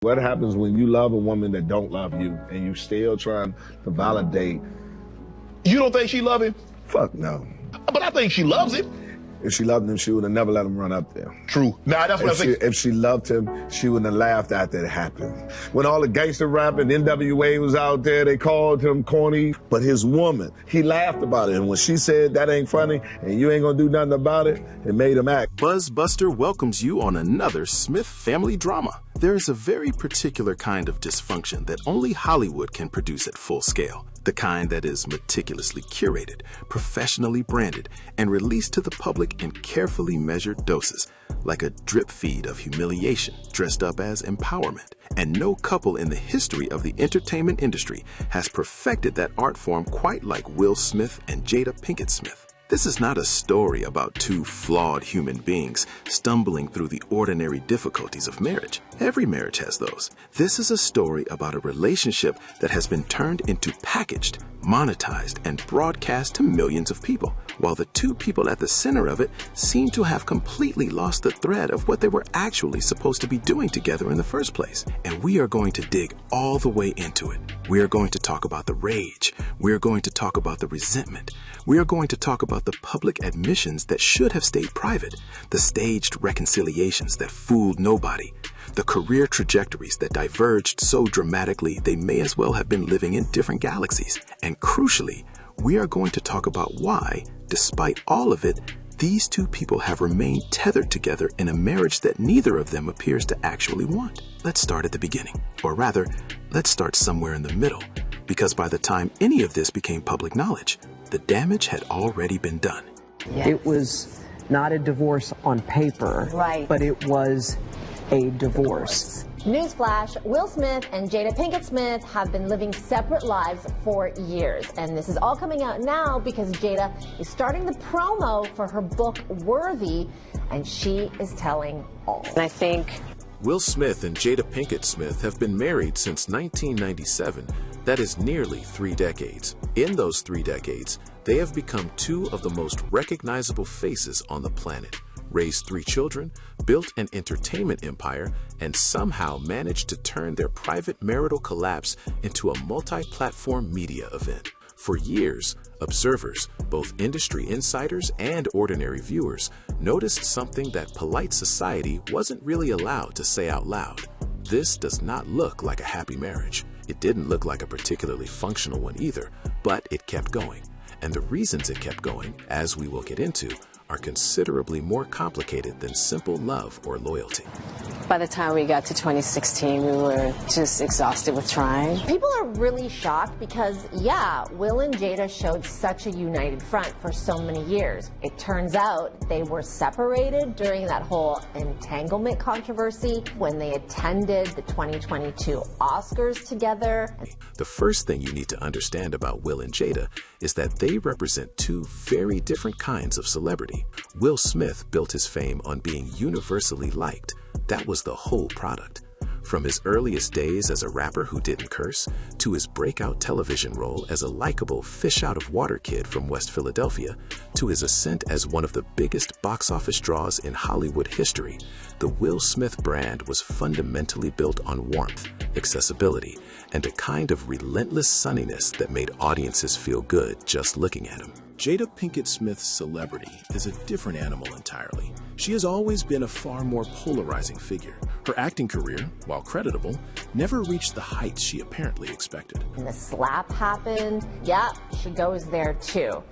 What happens when you love a woman that don't love you and you still trying to validate? You don't think she love him? Fuck no. But I think she loves him. If she loved him, she would have never let him run up there. True. Nah, that's what I think. If she loved him, she wouldn't have laughed after it happened. When all the gangster rap and NWA was out there, they called him corny. But his woman, he laughed about it. And when she said that ain't funny and you ain't gonna do nothing about it, it made him act. BuzzBuster welcomes you on another Smith family drama. There is a very particular kind of dysfunction that only Hollywood can produce at full scale. The kind that is meticulously curated, professionally branded, and released to the public in carefully measured doses, like a drip feed of humiliation dressed up as empowerment. And no couple in the history of the entertainment industry has perfected that art form quite like Will Smith and Jada Pinkett Smith. This is not a story about two flawed human beings stumbling through the ordinary difficulties of marriage. Every marriage has those. This is a story about a relationship that has been turned into packaged, monetized, and broadcast to millions of people, while the two people at the center of it seem to have completely lost the thread of what they were actually supposed to be doing together in the first place. And we are going to dig all the way into it. We are going to talk about the rage. We are going to talk about the resentment. We are going to talk about the public admissions that should have stayed private, the staged reconciliations that fooled nobody, the career trajectories that diverged so dramatically they may as well have been living in different galaxies. And crucially, we are going to talk about why, despite all of it, these two people have remained tethered together in a marriage that neither of them appears to actually want. Let's start at the beginning, or rather, let's start somewhere in the middle, because by the time any of this became public knowledge, the damage had already been done. Yes. It was not a divorce on paper, right, but it was a divorce. Newsflash, Will Smith and Jada Pinkett Smith have been living separate lives for years. And this is all coming out now because Jada is starting the promo for her book, Worthy, and she is telling all. And I think Will Smith and Jada Pinkett Smith have been married since 1997. That is nearly 3 decades. In those 3 decades, they have become two of the most recognizable faces on the planet, raised 3 children, built an entertainment empire, and somehow managed to turn their private marital collapse into a multi-platform media event. For years, observers, both industry insiders and ordinary viewers, noticed something that polite society wasn't really allowed to say out loud. This does not look like a happy marriage. It didn't look like a particularly functional one either, but it kept going. And the reasons it kept going, as we will get into, are considerably more complicated than simple love or loyalty. by the time we got to 2016, we were just exhausted with trying. People are really shocked because, yeah, Will and Jada showed such a united front for so many years. It turns out they were separated during that whole entanglement controversy when they attended the 2022 Oscars together. The first thing you need to understand about Will and Jada is that they represent two very different kinds of celebrity. Will Smith built his fame on being universally liked. That was the whole product. From his earliest days as a rapper who didn't curse, to his breakout television role as a likable fish-out-of-water kid from West Philadelphia, to his ascent as one of the biggest box office draws in Hollywood history, the Will Smith brand was fundamentally built on warmth, accessibility, and a kind of relentless sunniness that made audiences feel good just looking at him. Jada Pinkett Smith's celebrity is a different animal entirely. She has always been a far more polarizing figure. Her acting career, while creditable, never reached the heights she apparently expected. And the slap happened. Yeah, she goes there too.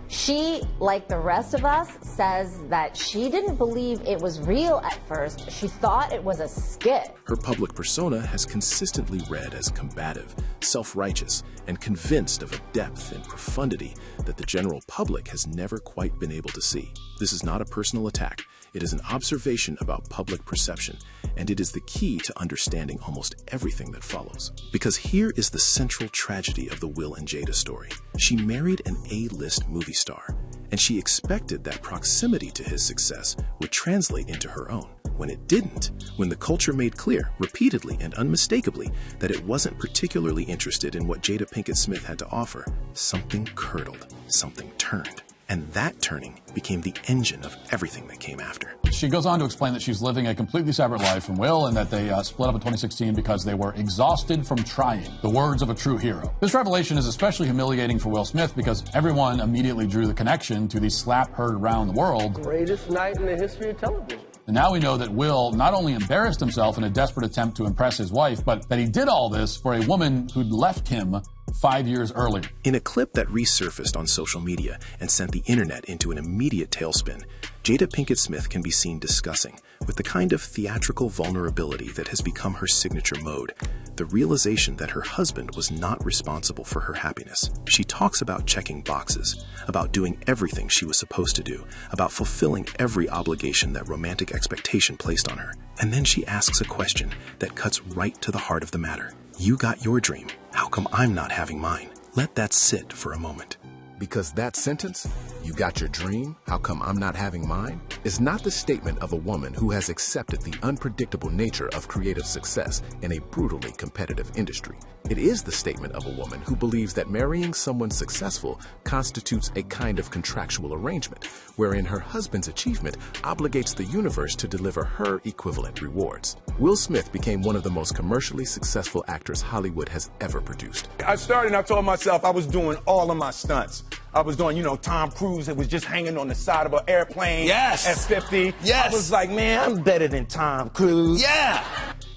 She, like the rest of us, says that she didn't believe it was real at first. She thought it was a skit. Her public persona has consistently read as combative, self-righteous, and convinced of a depth and profundity that the general public has never quite been able to see. This is not a personal attack. It is an observation about public perception, and it is the key to understanding almost everything that follows. Because here is the central tragedy of the Will and Jada story. She married an A-list movie star, and she expected that proximity to his success would translate into her own. When it didn't, when the culture made clear, repeatedly and unmistakably, that it wasn't particularly interested in what Jada Pinkett Smith had to offer, something curdled, something turned. And that turning became the engine of everything that came after. She goes on to explain that she's living a completely separate life from Will and that they split up in 2016 because they were exhausted from trying. The words of a true hero. This revelation is especially humiliating for Will Smith because everyone immediately drew the connection to the slap heard around the world. Greatest night in the history of television. And now we know that Will not only embarrassed himself in a desperate attempt to impress his wife, but that he did all this for a woman who'd left him 5 years earlier. In a clip that resurfaced on social media and sent the internet into an immediate tailspin, Jada Pinkett Smith can be seen discussing, with the kind of theatrical vulnerability that has become her signature mode, the realization that her husband was not responsible for her happiness. She talks about checking boxes, about doing everything she was supposed to do, about fulfilling every obligation that romantic expectation placed on her. And then she asks a question that cuts right to the heart of the matter. You got your dream. How come I'm not having mine? Let that sit for a moment. Because that sentence, you got your dream, how come I'm not having mine, is not the statement of a woman who has accepted the unpredictable nature of creative success in a brutally competitive industry. It is the statement of a woman who believes that marrying someone successful constitutes a kind of contractual arrangement, wherein her husband's achievement obligates the universe to deliver her equivalent rewards. Will Smith became one of the most commercially successful actors Hollywood has ever produced. I started and I told myself I was doing all of my stunts. I was doing, Tom Cruise, it was just hanging on the side of an airplane. Yes. F-50. Yes. I was like, man, I'm better than Tom Cruise. Yeah.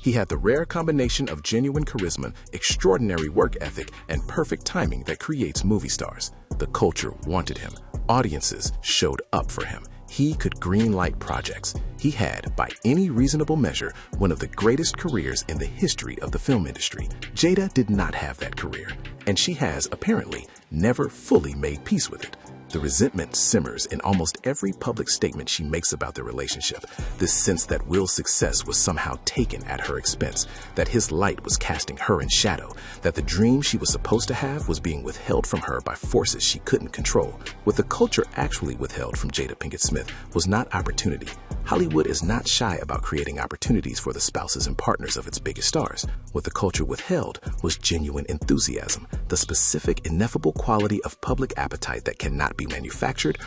He had the rare combination of genuine charisma, extraordinary work ethic, and perfect timing that creates movie stars. The culture wanted him. Audiences showed up for him. He could greenlight projects. He had, by any reasonable measure, one of the greatest careers in the history of the film industry. Jada did not have that career, and she has, apparently, never fully made peace with it. The resentment simmers in almost every public statement she makes about their relationship. This sense that Will's success was somehow taken at her expense, that his light was casting her in shadow, that the dream she was supposed to have was being withheld from her by forces she couldn't control. What the culture actually withheld from Jada Pinkett Smith was not opportunity. Hollywood is not shy about creating opportunities for the spouses and partners of its biggest stars. What the culture withheld was genuine enthusiasm, the specific, ineffable quality of public appetite that cannot be manufactured,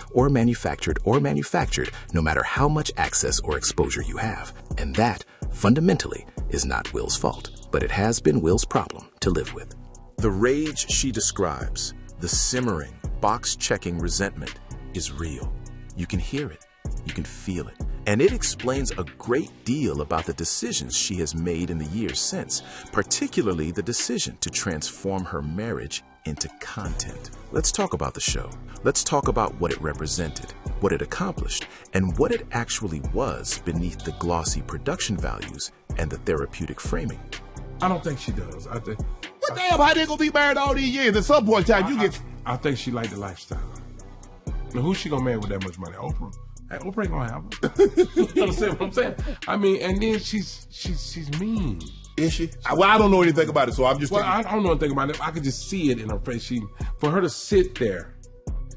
no matter how much access or exposure you have. And that, fundamentally, is not Will's fault, but it has been Will's problem to live with. The rage she describes, the simmering, box-checking resentment, is real. You can hear it. You can feel it. And it explains a great deal about the decisions she has made in the years since, particularly the decision to transform her marriage into content. Let's talk about the show. Let's talk about what it represented, what it accomplished, and what it actually was beneath the glossy production values and the therapeutic framing. I don't think she does. I think. Well, damn, how they gonna be married all these years? At some point in time, you get. I think she liked the lifestyle. Now, who's she gonna marry with that much money? Oprah. Hey, Oprah ain't gonna have her. You understand what I'm saying? I mean, and then she's mean. Is she? Well, I don't know anything about it, so I'm just. Well, I don't know anything about it. I could just see it in her face. For her to sit there,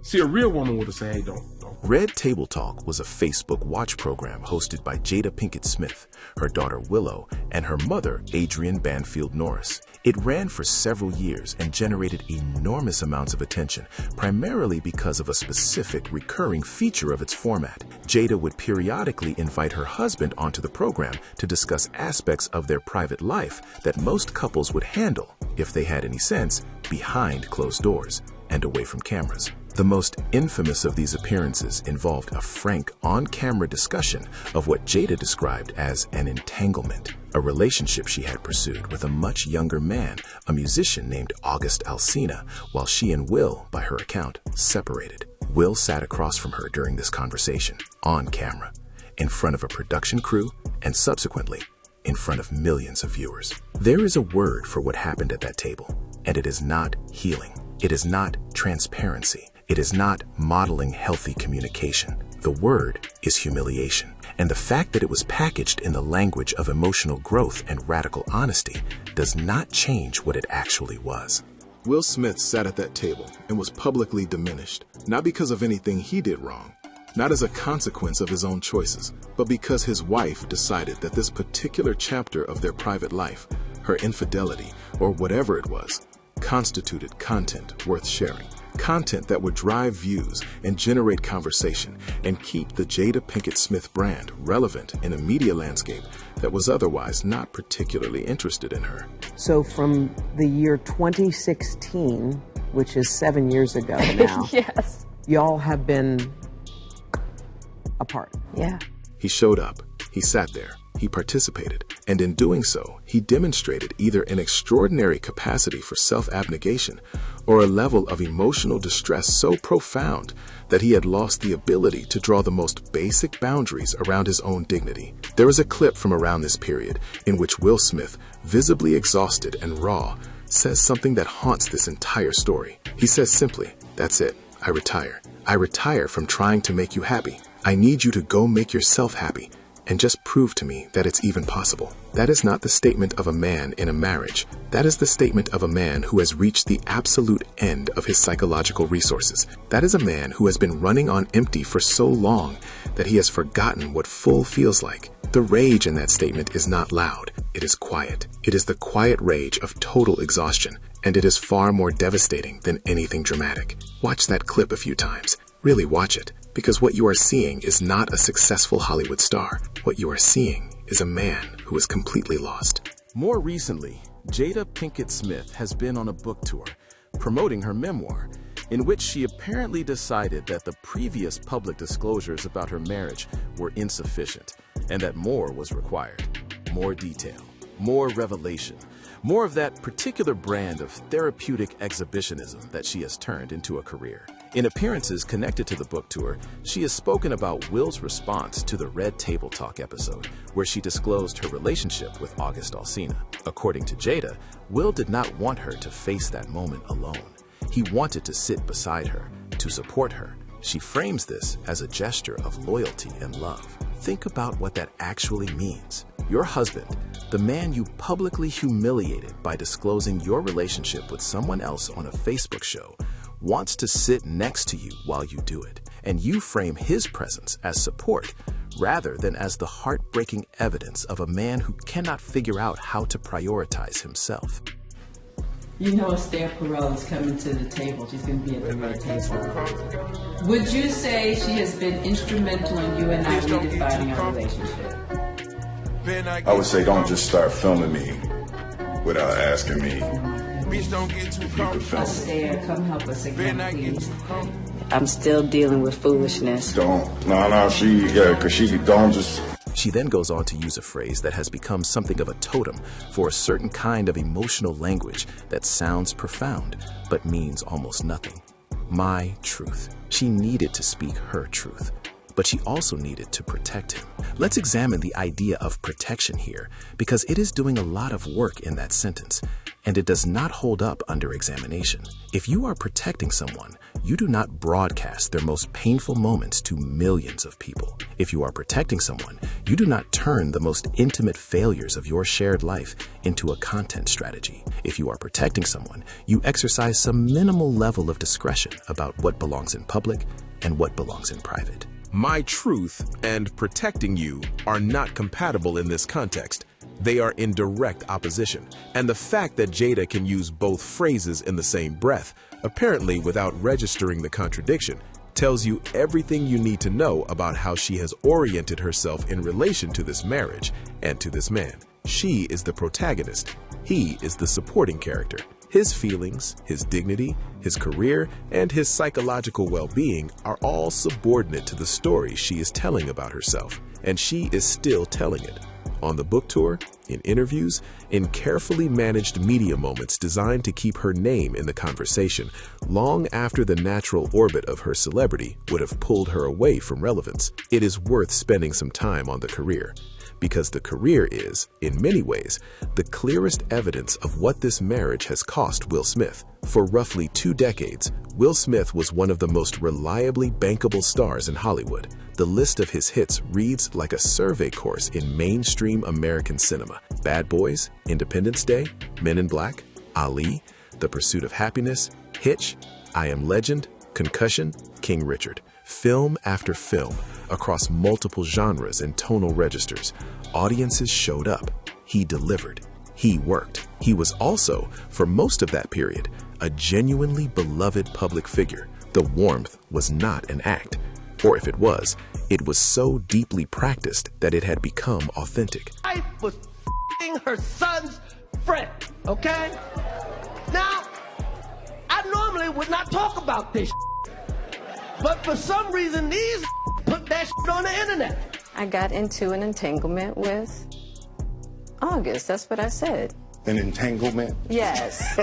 see, a real woman would have said, "Hey, don't." Red Table Talk was a Facebook watch program hosted by Jada Pinkett Smith, her daughter Willow, and her mother, Adrienne Banfield Norris. It ran for several years and generated enormous amounts of attention, primarily because of a specific recurring feature of its format. Jada would periodically invite her husband onto the program to discuss aspects of their private life that most couples would handle, if they had any sense, behind closed doors and away from cameras. The most infamous of these appearances involved a frank on-camera discussion of what Jada described as an entanglement, a relationship she had pursued with a much younger man, a musician named August Alsina, while she and Will, by her account, separated. Will sat across from her during this conversation, on camera, in front of a production crew, and subsequently, in front of millions of viewers. There is a word for what happened at that table, and it is not healing. It is not transparency. It is not modeling healthy communication. The word is humiliation. And the fact that it was packaged in the language of emotional growth and radical honesty does not change what it actually was. Will Smith sat at that table and was publicly diminished, not because of anything he did wrong, not as a consequence of his own choices, but because his wife decided that this particular chapter of their private life, her infidelity, or whatever it was, constituted content worth sharing, Content that would drive views and generate conversation and keep the Jada Pinkett Smith brand relevant in a media landscape that was otherwise not particularly interested in her. So from the year 2016, which is 7 years ago now, Yes. y'all have been apart. Yeah. He showed up, he sat there, he participated, and in doing so, he demonstrated either an extraordinary capacity for self-abnegation or a level of emotional distress so profound that he had lost the ability to draw the most basic boundaries around his own dignity. There is a clip from around this period in which Will Smith, visibly exhausted and raw, says something that haunts this entire story. He says simply, "That's it, I retire. I retire from trying to make you happy. I need you to go make yourself happy and just prove to me that it's even possible." That is not the statement of a man in a marriage. That is the statement of a man who has reached the absolute end of his psychological resources. That is a man who has been running on empty for so long that he has forgotten what full feels like. The rage in that statement is not loud. It is quiet. It is the quiet rage of total exhaustion, and it is far more devastating than anything dramatic. Watch that clip a few times. Really watch it. Because what you are seeing is not a successful Hollywood star. What you are seeing is a man who is completely lost. More recently, Jada Pinkett Smith has been on a book tour, promoting her memoir, in which she apparently decided that the previous public disclosures about her marriage were insufficient, and that more was required. More detail, more revelation, more of that particular brand of therapeutic exhibitionism that she has turned into a career. In appearances connected to the book tour, she has spoken about Will's response to the Red Table Talk episode, where she disclosed her relationship with August Alsina. According to Jada, Will did not want her to face that moment alone. He wanted to sit beside her, to support her. She frames this as a gesture of loyalty and love. Think about what that actually means. Your husband, the man you publicly humiliated by disclosing your relationship with someone else on a Facebook show, wants to sit next to you while you do it, and you frame his presence as support rather than as the heartbreaking evidence of a man who cannot figure out how to prioritize himself. You know, Esther Perel is coming to the table. She's going to be at the red table. Would you say she has been instrumental in you and I redefining our relationship? I would say don't just start filming me without asking me. Esther, come help us again, please. I'm still dealing with foolishness. Because she don't just... She then goes on to use a phrase that has become something of a totem for a certain kind of emotional language that sounds profound, but means almost nothing. My truth. She needed to speak her truth, but she also needed to protect him. Let's examine the idea of protection here, because it is doing a lot of work in that sentence, and it does not hold up under examination. If you are protecting someone, you do not broadcast their most painful moments to millions of people. If you are protecting someone, you do not turn the most intimate failures of your shared life into a content strategy. If you are protecting someone, you exercise some minimal level of discretion about what belongs in public and what belongs in private. My truth and protecting you are not compatible in this context. They are in direct opposition. And the fact that Jada can use both phrases in the same breath, apparently without registering the contradiction, tells you everything you need to know about how she has oriented herself in relation to this marriage and to this man. She is the protagonist. He is the supporting character. His feelings, his dignity, his career, and his psychological well-being are all subordinate to the story she is telling about herself, and she is still telling it. On the book tour, in interviews, in carefully managed media moments designed to keep her name in the conversation long after the natural orbit of her celebrity would have pulled her away from relevance. It is worth spending some time on the career, because the career is, in many ways, the clearest evidence of what this marriage has cost Will Smith. For roughly 2 decades, Will Smith was one of the most reliably bankable stars in Hollywood. The list of his hits reads like a survey course in mainstream American cinema. Bad Boys, Independence Day, Men in Black, Ali, The Pursuit of Happiness, Hitch, I Am Legend, Concussion, King Richard. Film after film, across multiple genres and tonal registers, audiences showed up. He delivered. He worked. He was also, for most of that period, a genuinely beloved public figure, the warmth was not an act. Or if it was so deeply practiced that it had become authentic. I was f***ing her son's friend, okay? Now, I normally would not talk about this but for some reason these put that on the internet. I got into an entanglement with August. That's what I said. An entanglement? Yes.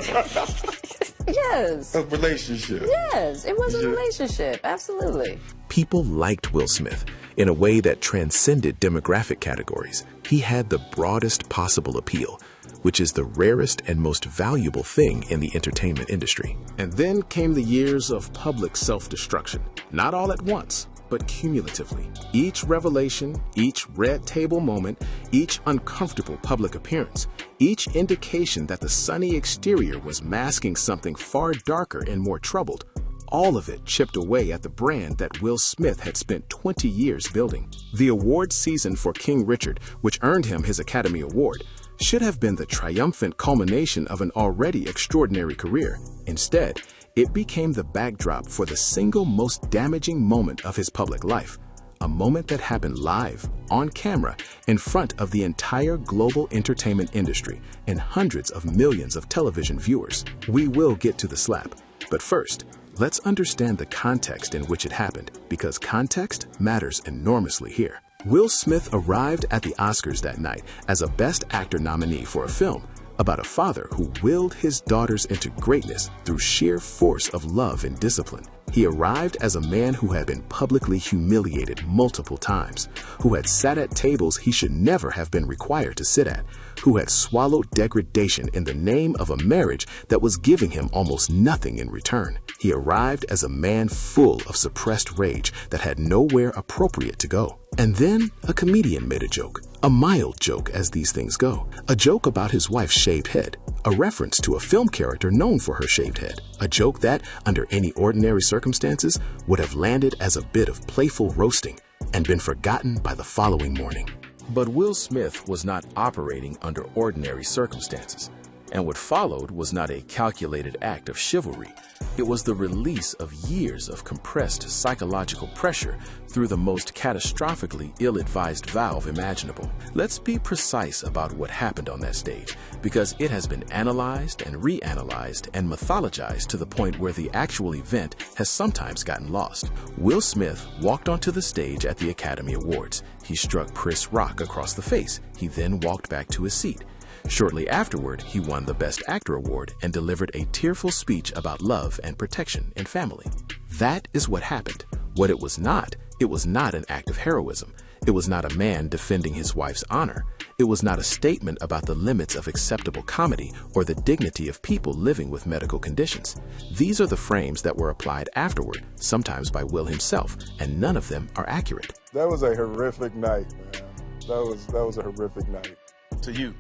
Yes. A relationship? Yes, it was a relationship. Absolutely. People liked Will Smith in a way that transcended demographic categories. He had the broadest possible appeal, which is the rarest and most valuable thing in the entertainment industry. And then came the years of public self-destruction. Not all at once, but cumulatively. Each revelation, each red table moment, each uncomfortable public appearance, each indication that the sunny exterior was masking something far darker and more troubled, all of it chipped away at the brand that Will Smith had spent 20 years building. The award season for King Richard, which earned him his Academy Award, should have been the triumphant culmination of an already extraordinary career. Instead, it became the backdrop for the single most damaging moment of his public life, a moment that happened live, on camera, in front of the entire global entertainment industry and hundreds of millions of television viewers. We will get to the slap, but first, let's understand the context in which it happened, because context matters enormously here. Will Smith arrived at the Oscars that night as a Best Actor nominee for a film about a father who willed his daughters into greatness through sheer force of love and discipline. He arrived as a man who had been publicly humiliated multiple times, who had sat at tables he should never have been required to sit at, who had swallowed degradation in the name of a marriage that was giving him almost nothing in return. He arrived as a man full of suppressed rage that had nowhere appropriate to go. And then a comedian made a joke, a mild joke as these things go, a joke about his wife's shaved head, a reference to a film character known for her shaved head, a joke that, under any ordinary circumstances, would have landed as a bit of playful roasting and been forgotten by the following morning. But Will Smith was not operating under ordinary circumstances, and what followed was not a calculated act of chivalry. It was the release of years of compressed psychological pressure through the most catastrophically ill-advised valve imaginable. Let's be precise about what happened on that stage, because it has been analyzed and reanalyzed and mythologized to the point where the actual event has sometimes gotten lost. Will Smith walked onto the stage at the Academy Awards. He struck Chris Rock across the face. He then walked back to his seat. Shortly afterward, he won the Best Actor award and delivered a tearful speech about love and protection and family. That is what happened. What it was not an act of heroism. It was not a man defending his wife's honor. It was not a statement about the limits of acceptable comedy or the dignity of people living with medical conditions. These are the frames that were applied afterward, sometimes by Will himself, and none of them are accurate. That was a horrific night, man. That was a horrific night. To you?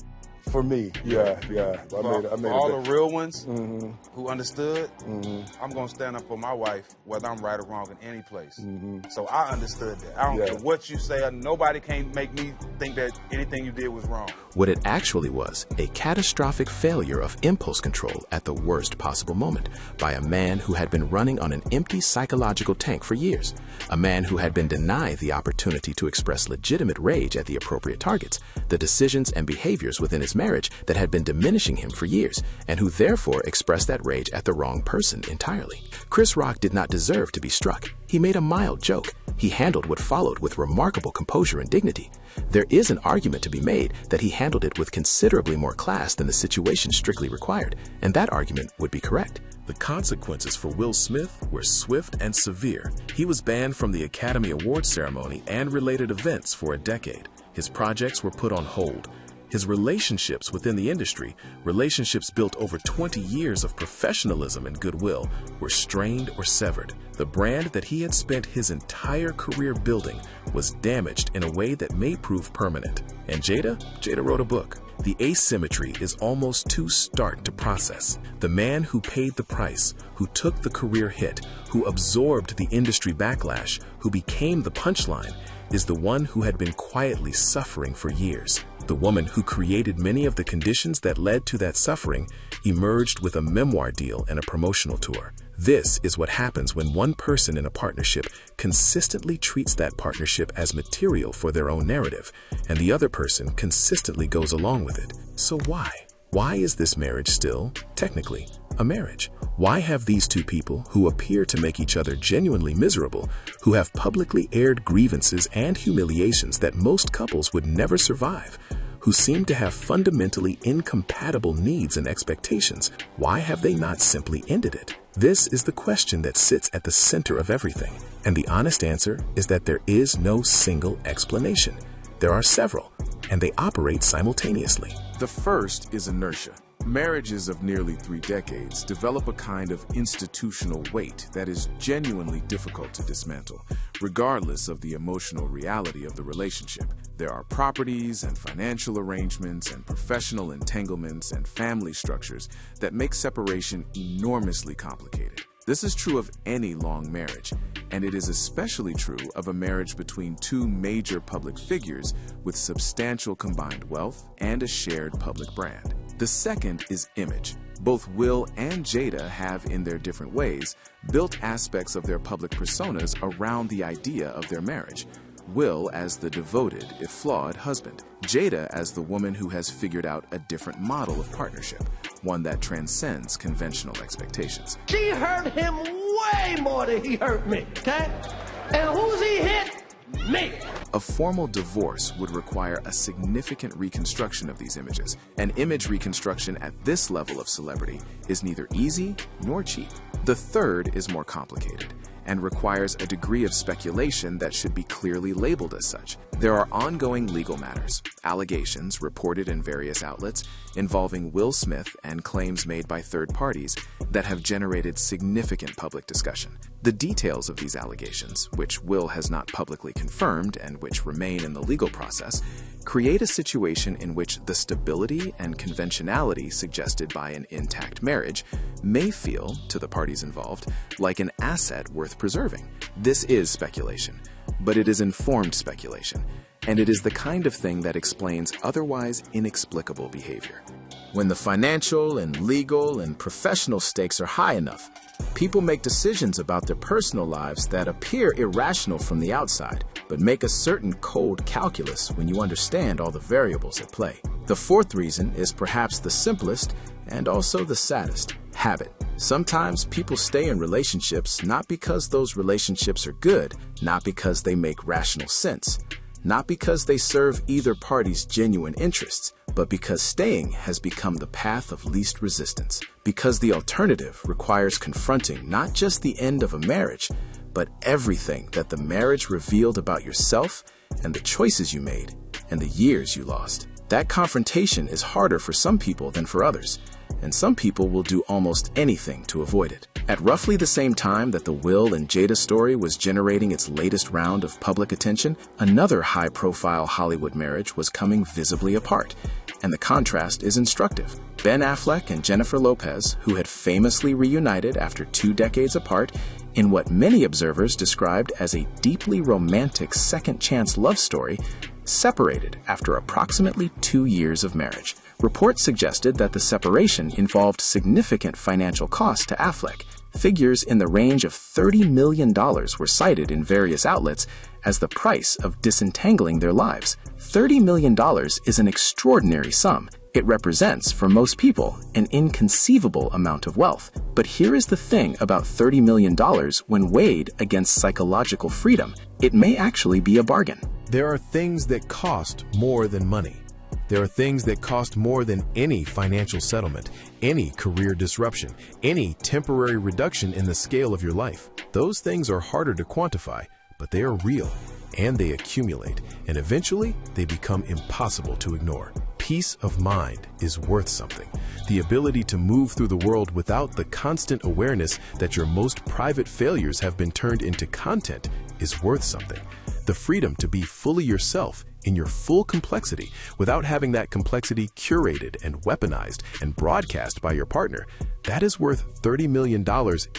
For me, yeah. For all the real ones who understood, I'm going to stand up for my wife, whether I'm right or wrong in any place. So I understood that. I don't care what you say. Nobody can make me think that anything you did was wrong. What it actually was, a catastrophic failure of impulse control at the worst possible moment by a man who had been running on an empty psychological tank for years, a man who had been denied the opportunity to express legitimate rage at the appropriate targets, the decisions and behaviors within his marriage that had been diminishing him for years, and who therefore expressed that rage at the wrong person entirely. Chris Rock did not deserve to be struck. He made a mild joke. He handled what followed with remarkable composure and dignity. There is an argument to be made that he handled it with considerably more class than the situation strictly required, and that argument would be correct. The consequences for Will Smith were swift and severe. He was banned from the Academy Awards ceremony and related events for a decade. His projects were put on hold. His relationships within the industry, relationships built over 20 years of professionalism and goodwill, were strained or severed. The brand that he had spent his entire career building was damaged in a way that may prove permanent. And Jada wrote a book. The asymmetry is almost too stark to process. The man who paid the price, who took the career hit, who absorbed the industry backlash, who became the punchline, is the one who had been quietly suffering for years. The woman who created many of the conditions that led to that suffering emerged with a memoir deal and a promotional tour. This is what happens when one person in a partnership consistently treats that partnership as material for their own narrative, and the other person consistently goes along with it. So why? Why is this marriage still, technically, a marriage? Why have these two people, who appear to make each other genuinely miserable, who have publicly aired grievances and humiliations that most couples would never survive, who seem to have fundamentally incompatible needs and expectations, why have they not simply ended it? This is the question that sits at the center of everything, and the honest answer is that there is no single explanation. There are several, and they operate simultaneously. The first is inertia. Marriages of nearly 3 decades develop a kind of institutional weight that is genuinely difficult to dismantle, regardless of the emotional reality of the relationship. There are properties and financial arrangements and professional entanglements and family structures that make separation enormously complicated. This is true of any long marriage, and it is especially true of a marriage between two major public figures with substantial combined wealth and a shared public brand. The second is image. Both Will and Jada have, in their different ways, built aspects of their public personas around the idea of their marriage. Will as the devoted, if flawed, husband. Jada as the woman who has figured out a different model of partnership, one that transcends conventional expectations. She hurt him way more than he hurt me, okay? And who's he hit? Me. A formal divorce would require a significant reconstruction of these images. An image reconstruction at this level of celebrity is neither easy nor cheap. The third is more complicated and requires a degree of speculation that should be clearly labeled as such. There are ongoing legal matters, allegations reported in various outlets involving Will Smith and claims made by third parties that have generated significant public discussion. The details of these allegations, which Will has not publicly confirmed and which remain in the legal process, create a situation in which the stability and conventionality suggested by an intact marriage may feel, to the parties involved, like an asset worth preserving. This is speculation, but it is informed speculation, and it is the kind of thing that explains otherwise inexplicable behavior. When the financial and legal and professional stakes are high enough, people make decisions about their personal lives that appear irrational from the outside, but make a certain cold calculus when you understand all the variables at play. The fourth reason is perhaps the simplest and also the saddest: habit. Sometimes people stay in relationships not because those relationships are good, not because they make rational sense, not because they serve either party's genuine interests, but because staying has become the path of least resistance. Because the alternative requires confronting not just the end of a marriage, but everything that the marriage revealed about yourself and the choices you made and the years you lost. That confrontation is harder for some people than for others, and some people will do almost anything to avoid it. At roughly the same time that the Will and Jada story was generating its latest round of public attention, another high-profile Hollywood marriage was coming visibly apart, and the contrast is instructive. Ben Affleck and Jennifer Lopez, who had famously reunited after 2 decades apart in what many observers described as a deeply romantic second-chance love story, separated after approximately 2 years of marriage. Reports suggested that the separation involved significant financial costs to Affleck. Figures in the range of $30 million were cited in various outlets as the price of disentangling their lives. $30 million is an extraordinary sum. It represents, for most people, an inconceivable amount of wealth. But here is the thing about $30 million when weighed against psychological freedom. It may actually be a bargain. There are things that cost more than money. There are things that cost more than any financial settlement, any career disruption, any temporary reduction in the scale of your life. Those things are harder to quantify, but they are real, and they accumulate, and eventually they become impossible to ignore. Peace of mind is worth something. The ability to move through the world without the constant awareness that your most private failures have been turned into content is worth something. The freedom to be fully yourself in your full complexity without having that complexity curated and weaponized and broadcast by your partner, that is worth $30 million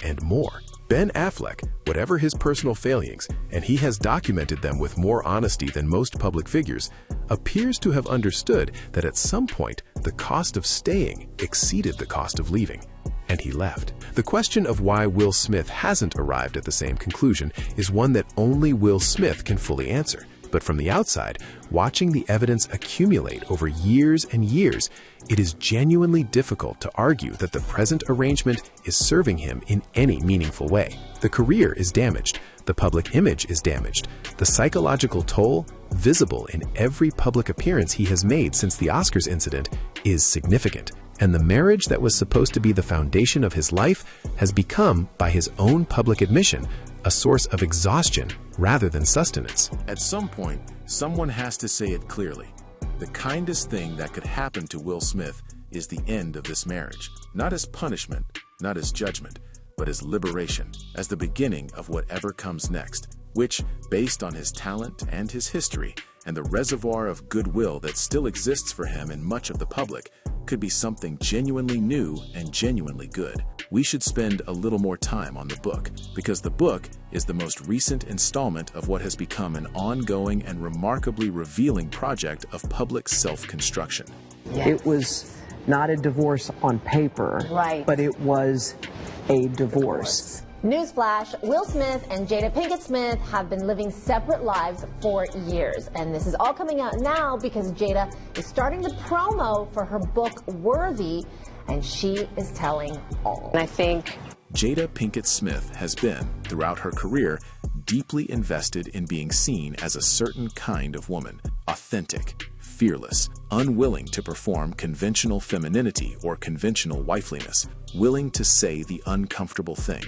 and more. Ben Affleck, whatever his personal failings, and he has documented them with more honesty than most public figures, appears to have understood that at some point the cost of staying exceeded the cost of leaving, and he left. The question of why Will Smith hasn't arrived at the same conclusion is one that only Will Smith can fully answer. But from the outside, watching the evidence accumulate over years and years, it is genuinely difficult to argue that the present arrangement is serving him in any meaningful way. The career is damaged, the public image is damaged, the psychological toll, visible in every public appearance he has made since the Oscars incident, is significant. And the marriage that was supposed to be the foundation of his life has become, by his own public admission, a source of exhaustion rather than sustenance. At some point, someone has to say it clearly. The kindest thing that could happen to Will Smith is the end of this marriage, not as punishment, not as judgment, but as liberation, as the beginning of whatever comes next, which, based on his talent and his history and the reservoir of goodwill that still exists for him in much of the public, could be something genuinely new and genuinely good. We should spend a little more time on the book, because the book is the most recent installment of what has become an ongoing and remarkably revealing project of public self-construction. It was not a divorce on paper, right, but it was a divorce. Newsflash, Will Smith and Jada Pinkett Smith have been living separate lives for years. And this is all coming out now because Jada is starting the promo for her book, Worthy, and she is telling all. And I think Jada Pinkett Smith has been, throughout her career, deeply invested in being seen as a certain kind of woman, authentic, fearless, unwilling to perform conventional femininity or conventional wifeliness, willing to say the uncomfortable thing,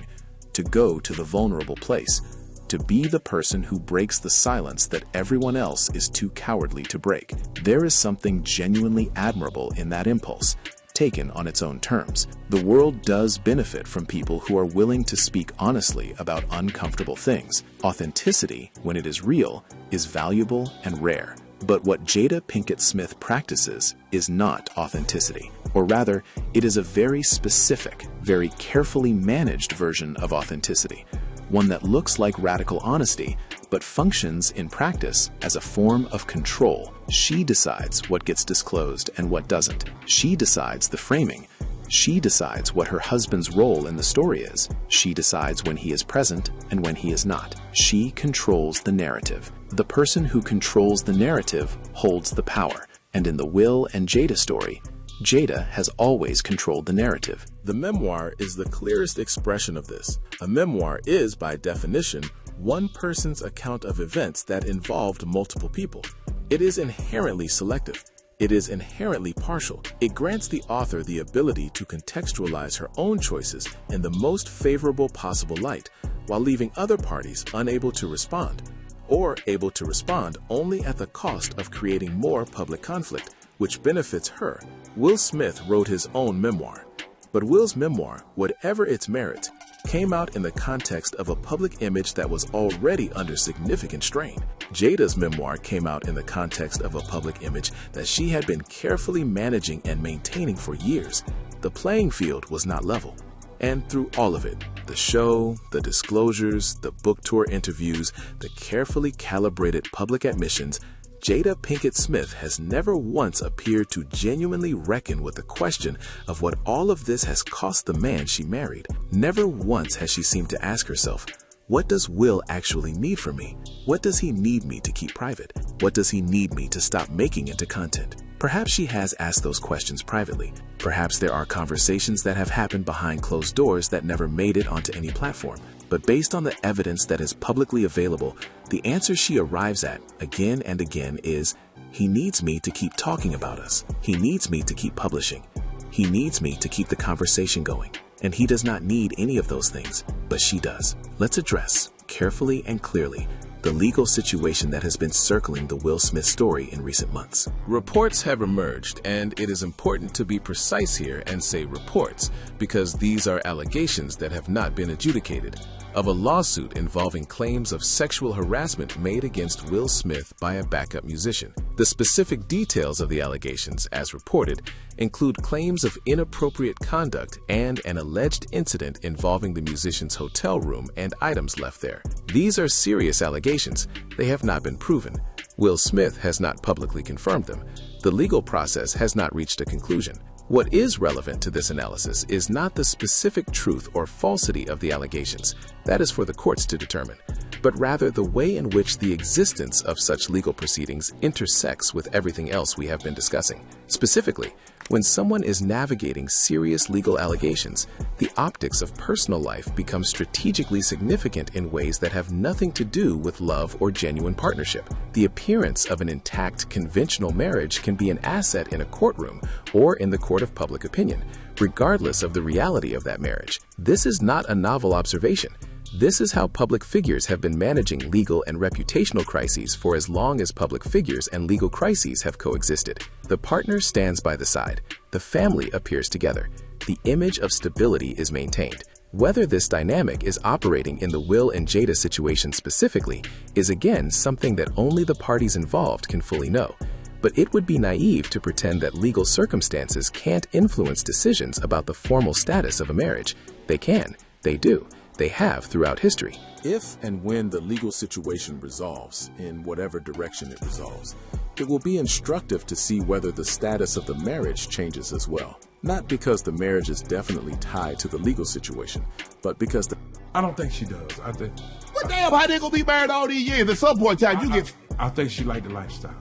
to go to the vulnerable place, to be the person who breaks the silence that everyone else is too cowardly to break. There is something genuinely admirable in that impulse, taken on its own terms. The world does benefit from people who are willing to speak honestly about uncomfortable things. Authenticity, when it is real, is valuable and rare. But what Jada Pinkett Smith practices is not authenticity. Or rather, it is a very specific, very carefully managed version of authenticity, one that looks like radical honesty, but functions in practice as a form of control. She decides what gets disclosed and what doesn't. She decides the framing. She decides what her husband's role in the story is. She decides when he is present and when he is not. She controls the narrative. The person who controls the narrative holds the power. And in the Will and Jada story, Jada has always controlled the narrative. The memoir is the clearest expression of this. A memoir is, by definition, one person's account of events that involved multiple people. It is inherently selective. It is inherently partial. It grants the author the ability to contextualize her own choices in the most favorable possible light, while leaving other parties unable to respond, or able to respond only at the cost of creating more public conflict, which benefits her. Will Smith wrote his own memoir, but Will's memoir, whatever its merits, came out in the context of a public image that was already under significant strain. Jada's memoir came out in the context of a public image that she had been carefully managing and maintaining for years. The playing field was not level. And through all of it, the show, the disclosures, the book tour interviews, the carefully calibrated public admissions, Jada Pinkett Smith has never once appeared to genuinely reckon with the question of what all of this has cost the man she married. Never once has she seemed to ask herself, what does Will actually need from me? What does he need me to keep private? What does he need me to stop making into content? Perhaps she has asked those questions privately. Perhaps there are conversations that have happened behind closed doors that never made it onto any platform. But based on the evidence that is publicly available, the answer she arrives at again and again is, he needs me to keep talking about us. He needs me to keep publishing. He needs me to keep the conversation going. And he does not need any of those things, but she does. Let's address, carefully and clearly, the legal situation that has been circling the Will Smith story in recent months. Reports have emerged, and it is important to be precise here and say reports, because these are allegations that have not been adjudicated. of a lawsuit involving claims of sexual harassment made against Will Smith by a backup musician. The specific details of the allegations, as reported, include claims of inappropriate conduct and an alleged incident involving the musician's hotel room and items left there. These are serious allegations. They have not been proven. Will Smith has not publicly confirmed them. The legal process has not reached a conclusion. What is relevant to this analysis is not the specific truth or falsity of the allegations. That is for the courts to determine, but rather the way in which the existence of such legal proceedings intersects with everything else we have been discussing. Specifically, when someone is navigating serious legal allegations, the optics of personal life become strategically significant in ways that have nothing to do with love or genuine partnership. The appearance of an intact conventional marriage can be an asset in a courtroom or in the court of public opinion, regardless of the reality of that marriage. This is not a novel observation. This is how public figures have been managing legal and reputational crises for as long as public figures and legal crises have coexisted. The partner stands by the side. The family appears together. The image of stability is maintained. Whether this dynamic is operating in the Will and Jada situation specifically is again something that only the parties involved can fully know. But it would be naive to pretend that legal circumstances can't influence decisions about the formal status of a marriage. They can. They do. They have throughout history. If and when the legal situation resolves, in whatever direction it resolves, it will be instructive to see whether the status of the marriage changes as well. Not because the marriage is definitely tied to the legal situation, but because the... I don't think she does. I think... Well, damn, how they gonna be married all these years? At some point in time, you get... I think she like the lifestyle.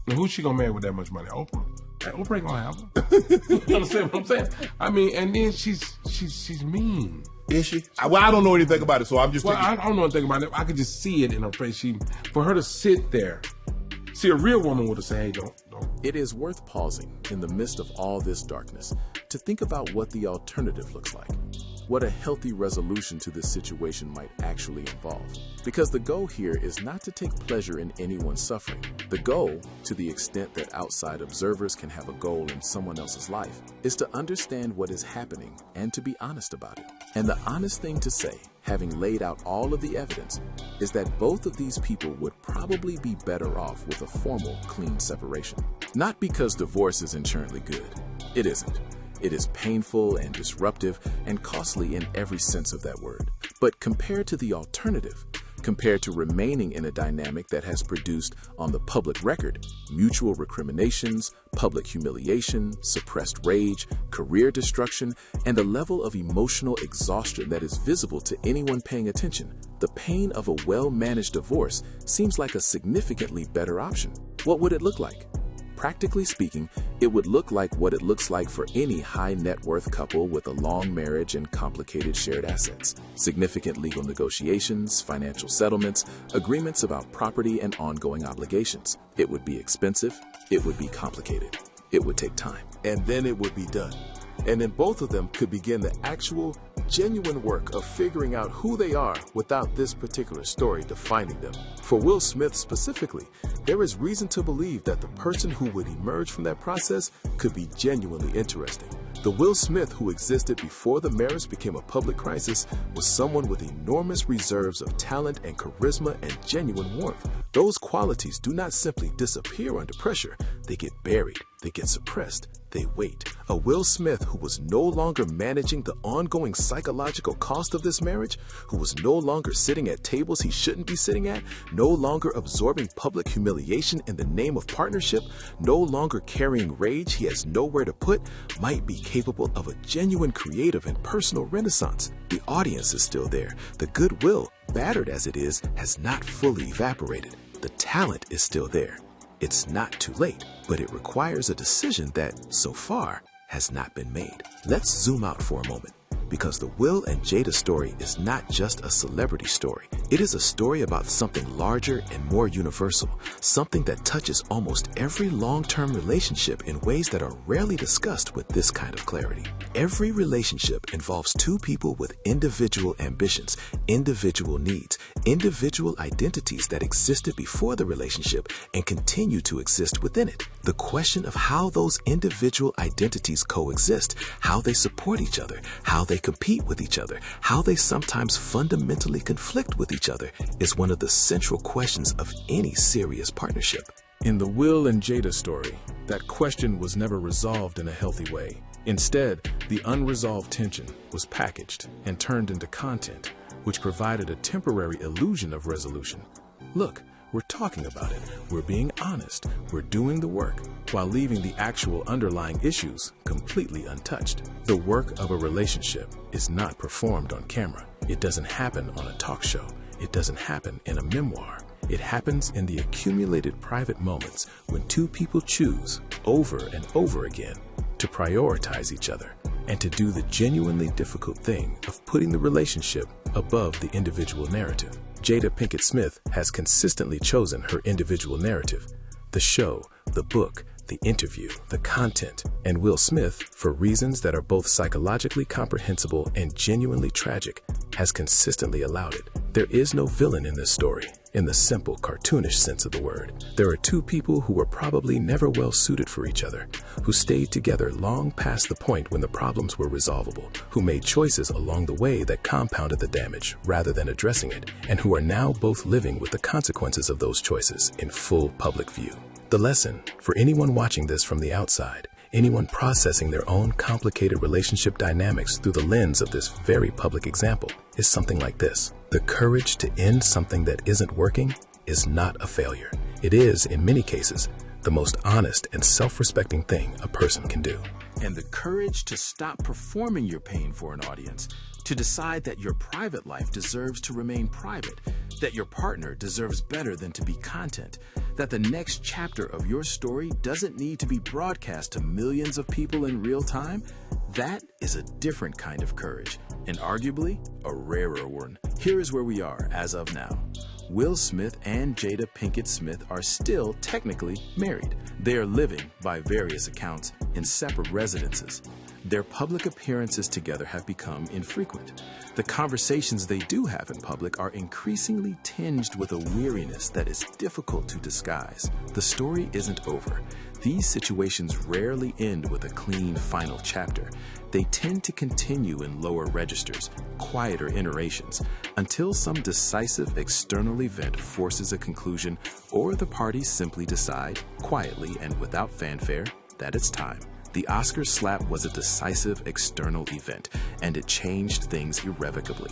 Now, who's she gonna marry with that much money? Oprah? Hey, Oprah ain't gonna have her. You understand what I'm saying? I mean, and then she's mean. Is she? Well, I don't know anything about it, so I'm just thinking. I don't know anything about it. I could just see it in her face. For her to sit there, see, a real woman would have said, hey, don't. It is worth pausing in the midst of all this darkness to think about what the alternative looks like. What a healthy resolution to this situation might actually involve. Because the goal here is not to take pleasure in anyone's suffering. The goal, to the extent that outside observers can have a goal in someone else's life, is to understand what is happening and to be honest about it. And the honest thing to say, having laid out all of the evidence, is that both of these people would probably be better off with a formal, clean separation. Not because divorce is inherently good. It isn't. It is painful and disruptive and costly in every sense of that word. But compared to the alternative, compared to remaining in a dynamic that has produced on the public record mutual recriminations, public humiliation, suppressed rage, career destruction, and a level of emotional exhaustion that is visible to anyone paying attention, the pain of a well-managed divorce seems like a significantly better option. What would it look like? Practically speaking, it would look like what it looks like for any high net worth couple with a long marriage and complicated shared assets. Significant legal negotiations, financial settlements, agreements about property and ongoing obligations. It would be expensive. It would be complicated. It would take time. And then it would be done. And then both of them could begin the actual, genuine work of figuring out who they are without this particular story defining them. For Will Smith specifically, there is reason to believe that the person who would emerge from that process could be genuinely interesting. The Will Smith who existed before the marriage became a public crisis was someone with enormous reserves of talent and charisma and genuine warmth. Those qualities do not simply disappear under pressure. They get buried. They get suppressed. They wait. A Will Smith who was no longer managing the ongoing psychological cost of this marriage, who was no longer sitting at tables he shouldn't be sitting at, no longer absorbing public humiliation in the name of partnership, no longer carrying rage he has nowhere to put, might be capable of a genuine creative and personal renaissance. The audience is still there. The goodwill, battered as it is, has not fully evaporated. The talent is still there. It's not too late, but it requires a decision that, so far, has not been made. Let's zoom out for a moment, because the Will and Jada story is not just a celebrity story. It is a story about something larger and more universal, something that touches almost every long-term relationship in ways that are rarely discussed with this kind of clarity. Every relationship involves two people with individual ambitions, individual needs, individual identities that existed before the relationship and continue to exist within it. The question of how those individual identities coexist, how they support each other, how they compete with each other, how they sometimes fundamentally conflict with each other is one of the central questions of any serious partnership. In the Will and Jada story, that question was never resolved in a healthy way. Instead, the unresolved tension was packaged and turned into content, which provided a temporary illusion of resolution. Look, we're talking about it, we're being honest, we're doing the work, while leaving the actual underlying issues completely untouched. The work of a relationship is not performed on camera. It doesn't happen on a talk show. It doesn't happen in a memoir. It happens in the accumulated private moments when two people choose, over and over again, to prioritize each other and to do the genuinely difficult thing of putting the relationship above the individual narrative. Jada Pinkett Smith has consistently chosen her individual narrative. The show, the book, the interview, the content, and Will Smith, for reasons that are both psychologically comprehensible and genuinely tragic, has consistently allowed it. There is no villain in this story, in the simple, cartoonish sense of the word. There are two people who were probably never well suited for each other, who stayed together long past the point when the problems were resolvable, who made choices along the way that compounded the damage rather than addressing it, and who are now both living with the consequences of those choices in full public view. The lesson, for anyone watching this from the outside, anyone processing their own complicated relationship dynamics through the lens of this very public example, is something like this. The courage to end something that isn't working is not a failure. It is, in many cases, the most honest and self-respecting thing a person can do. And the courage to stop performing your pain for an audience, to decide that your private life deserves to remain private, that your partner deserves better than to be content, that the next chapter of your story doesn't need to be broadcast to millions of people in real time, that is a different kind of courage, and arguably a rarer one. Here is where we are as of now. Will Smith and Jada Pinkett Smith are still technically married. They are living, by various accounts, in separate residences. Their public appearances together have become infrequent. The conversations they do have in public are increasingly tinged with a weariness that is difficult to disguise. The story isn't over. These situations rarely end with a clean final chapter. They tend to continue in lower registers, quieter iterations, until some decisive external event forces a conclusion, or the parties simply decide, quietly and without fanfare, that it's time. The Oscar slap was a decisive external event, and it changed things irrevocably.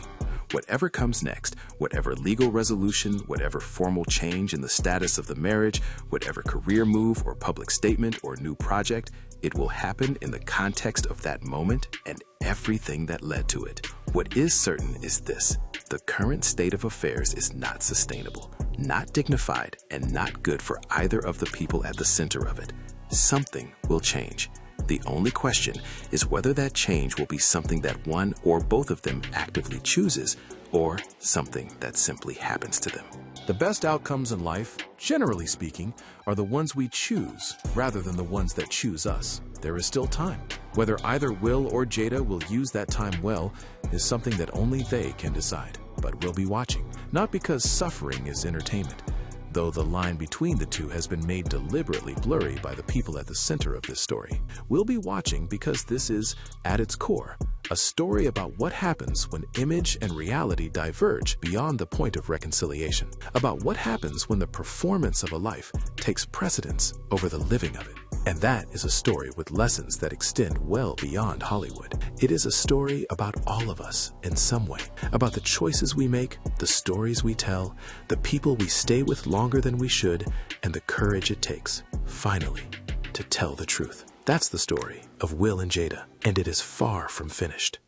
Whatever comes next, whatever legal resolution, whatever formal change in the status of the marriage, whatever career move or public statement or new project, it will happen in the context of that moment and everything that led to it. What is certain is this: the current state of affairs is not sustainable, not dignified, and not good for either of the people at the center of it. Something will change. The only question is whether that change will be something that one or both of them actively chooses, or something that simply happens to them. The best outcomes in life, generally speaking, are the ones we choose rather than the ones that choose us. There is still time. Whether either Will or Jada will use that time well is something that only they can decide. But we'll be watching, not because suffering is entertainment, though the line between the two has been made deliberately blurry by the people at the center of this story. We'll be watching because this is, at its core, a story about what happens when image and reality diverge beyond the point of reconciliation, about what happens when the performance of a life takes precedence over the living of it. And that is a story with lessons that extend well beyond Hollywood. It is a story about all of us in some way, about the choices we make, the stories we tell, the people we stay with longer than we should, and the courage it takes, finally, to tell the truth. That's the story of Will and Jada, and it is far from finished.